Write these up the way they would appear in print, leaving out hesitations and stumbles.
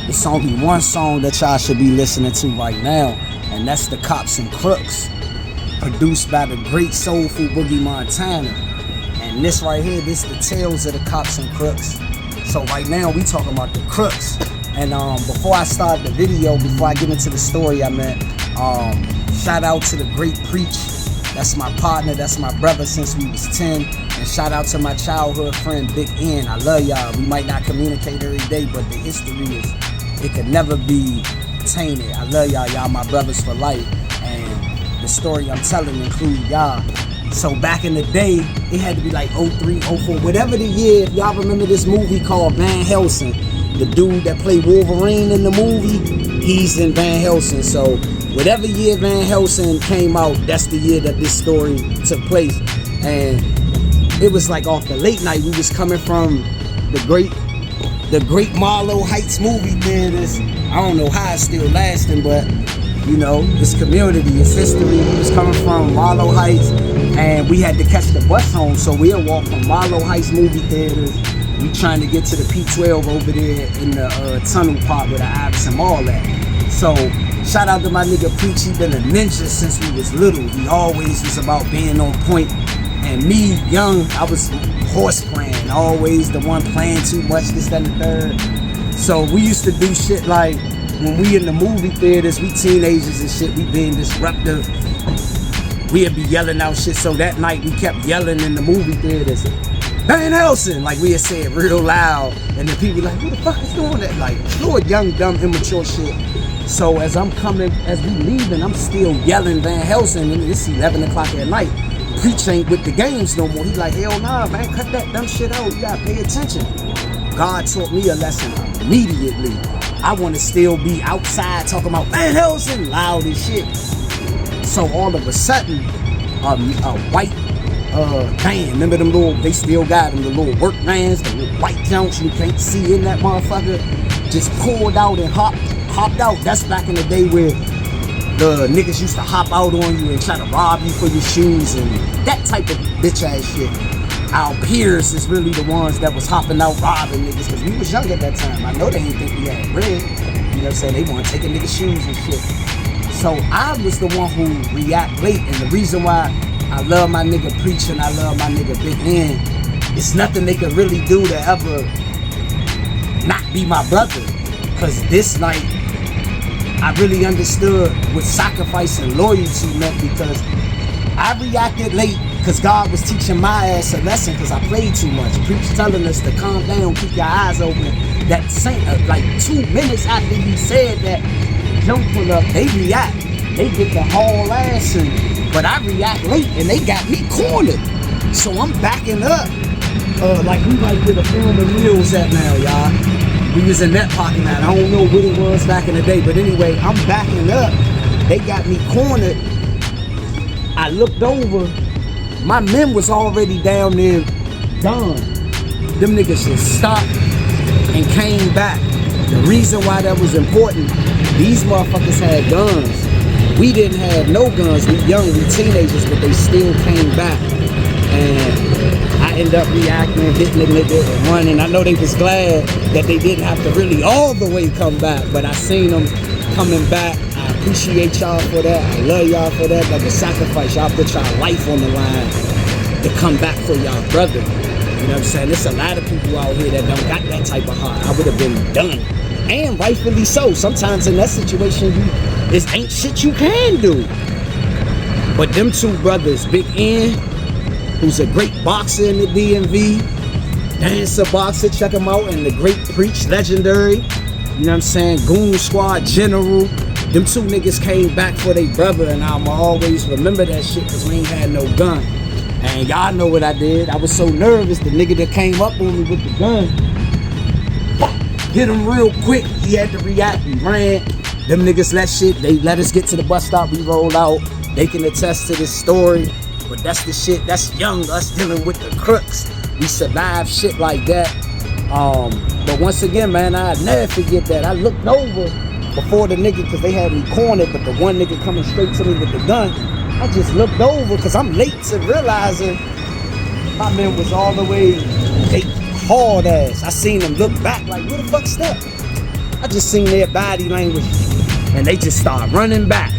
It's only one song that y'all should be listening to right now, and that's the Cops and Crooks, produced by the great soulful Boogie Montana. And this right here, this is the tales of the Cops and Crooks. So right now we talking about the Crooks. And before I start the video, before I get into the story, I meant shout out to the great Preach. That's my partner, that's my brother since we was 10. And shout out to my childhood friend, Big N. I love y'all. We might not communicate every day, but the history is, it could never be tainted. I love y'all. Y'all my brothers for life. And the story I'm telling include y'all. So back in the day, it had to be like 03, 04, whatever the year. If y'all remember this movie called Van Helsing, the dude that played Wolverine in the movie, he's in Van Helsing. So whatever year Van Helsing came out, that's the year that this story took place. And it was like off the late night. We was coming from the great Marlow Heights movie theaters. I don't know how it's still lasting, but you know, it's community, it's history. We was coming from Marlow Heights, and we had to catch the bus home. So we'll walk from Marlow Heights movie theaters. We trying to get to the P12 over there in the tunnel part where the Iverson Mall at. So shout out to my nigga Preach. He been a ninja since we was little. He always was about being on point. And me, young, I was horse playing, always the one playing too much, this, that, and the third. So we used to do shit like, when we in the movie theaters, we teenagers and shit, we being disruptive. We'd be yelling out shit. So that night we kept yelling in the movie theaters, Van Helsing, like we had said real loud. And the people like, who the fuck is doing that? Like, fluid, young, dumb, immature shit. So as I'm coming, as we leaving, I'm still yelling Van Helsing, and it's 11 o'clock at night. Preach ain't with the games no more. He like, hell nah, man, cut that dumb shit out. You gotta pay attention. God taught me a lesson immediately. I want to still be outside talking about Van Helsing, loud as shit. So all of a sudden, a white van, remember them little, they still got them, the little work vans, the little white junks you can't see in that motherfucker, just pulled out and hopped out. That's back in the day where the niggas used to hop out on you and try to rob you for your shoes and that type of bitch ass shit. Our peers is really the ones that was hopping out robbing niggas, because we was young at that time. I know they didn't think we had bread. You know what I'm saying? They want to take a nigga's shoes and shit. So I was the one who react late, and the reason why I love my nigga Preach and I love my nigga Big N, it's nothing they could really do to ever not be my brother. Because this night, I really understood what sacrifice and loyalty meant, because I reacted late because God was teaching my ass a lesson because I played too much. Preach telling us to calm down, keep your eyes open. That same, like 2 minutes after he said that, jump pull up, they react. They get the whole ass in. But I react late and they got me cornered. So I'm backing up. Like we might get a film of meals at now, y'all. We was in that parking lot. I don't know what it was back in the day, but anyway, I'm backing up. They got me cornered. I looked over. My men was already down there done. Them niggas just stopped and came back. The reason why that was important, these motherfuckers had guns. We didn't have no guns. We young, we teenagers, but they still came back. And I ended up reacting, hitting the nigga and running. I know they was glad that they didn't have to really all the way come back, but I seen them coming back. I appreciate y'all for that. I love y'all for that. Like a sacrifice. Y'all put y'all life on the line to come back for y'all brother. You know what I'm saying? There's a lot of people out here that don't got that type of heart. I would have been done. And rightfully so. Sometimes in that situation, this ain't shit you can do. But them two brothers, Big N, who's a great boxer in the DMV, dancer boxer, check him out, and the great Preach, legendary, you know what I'm saying, Goon Squad General. Them two niggas came back for their brother, and I'ma always remember that shit because we ain't had no gun. And y'all know what I did. I was so nervous, the nigga that came up on me with the gun, hit him real quick, he had to react, he ran. Them niggas they let us get to the bus stop, we rolled out. They can attest to this story. But that's the shit, that's young, us dealing with the crooks. We survived shit like that. But once again, man, I'll never forget that. I looked over before the nigga, because they had me cornered, but the one nigga coming straight to me with the gun, I just looked over, because I'm late to realizing my man was all the way, they hard ass. I seen him look back like, where the fuck's that? I just seen their body language, and they just start running back.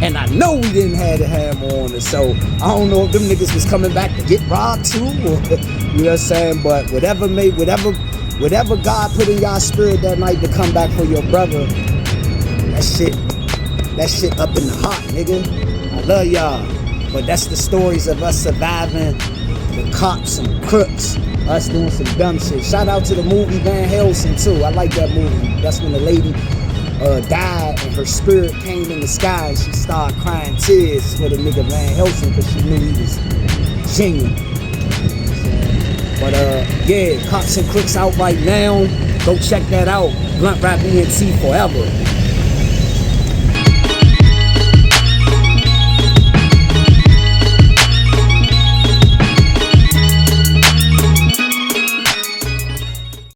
And I know we didn't have the hammer on us, so I don't know if them niggas was coming back to get robbed too, or, you know what I'm saying? But whatever God put in y'all spirit that night to come back for your brother, that shit up in the heart, nigga. I love y'all. But that's the stories of us surviving the cops and crooks, us doing some dumb shit. Shout out to the movie Van Helsing too. I like that movie. That's when the lady died and her spirit came in the sky and she started crying tears for the nigga Van Helsing because she knew he was genuine. But yeah, Cops and Crooks out right now. Go check that out. BluntRapENT forever.